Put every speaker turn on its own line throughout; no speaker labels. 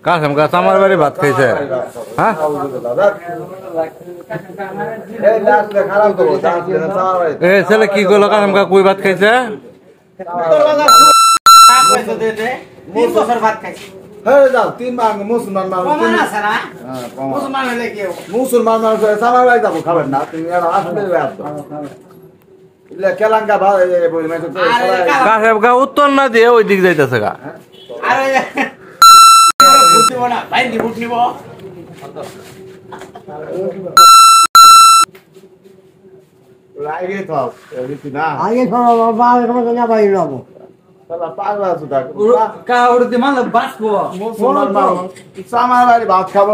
কাসেম কাছে আমার বাড়ি ভাত খাইছে হ্যাঁ এ ছেলে কি করলো কাসেম কা কই ভাত খাইছে কাসেম কা উত্তর না দিয়ে ওই দিক যাইতেছে গা
ভাত খাবো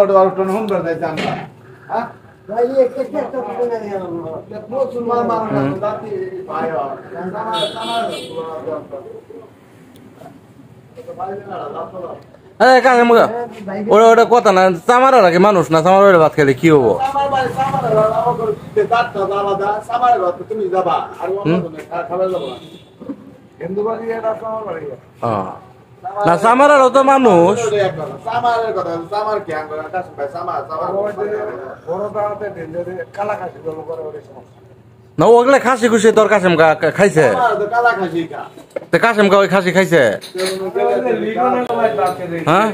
ওটা কথা না চামারা নাকি মানুষ না চামার বাড়ি ভাত খেলে কি হবো না চামারারও তো মানুষ না ওগুলো খাসি খুশি তোর কাসেম খাইছে কাসেম কা ওই খাসি খাইছে হ্যাঁ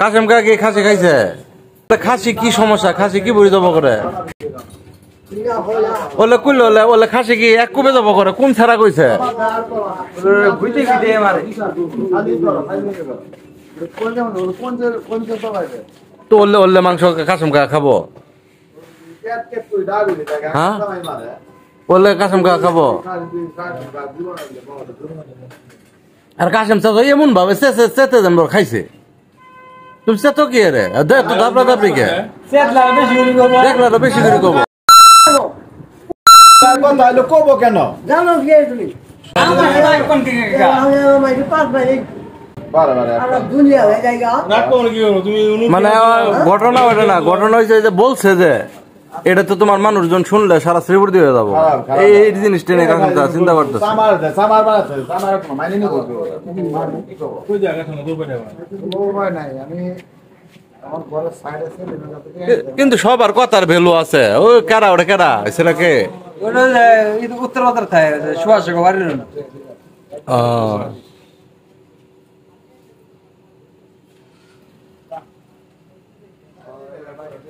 কাসেম কা কি খাসি খাইছে খাসি কি সমস্যা খাসি কি বুঝি যাব করে ওলে কুল ওলে খাসি কি এক কুবে যাব করে কোন ছাড়া কইছে তো ওলে ওলে মাংস কাসেম কা খাবো হ্যাঁ ওলে কাসেম কা খাবো আর কাসেম চা এমন ভাবে চেতে যেন খাইছে তুমি চেতো কি রে দেখ তো দাবলা দাবলি কে দেখলা তো বেশি করে কব
কব কেন
মানে ঘটনা ওটা না ঘটনা হয়েছে যে বলছে যে এটা তো তোমার মানুষজন শুনলে সারা শ্রীবর্তী হয়ে যাবো এই জিনিসটা নিয়ে চিন্তা করতেছে কিন্তু সবার কথার ভ্যালু আছে ওই কেরা ওটা কেরা ছেলেকে
উত্তর থাকে সুভাষ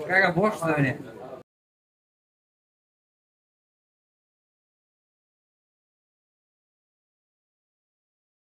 কাকা বসতে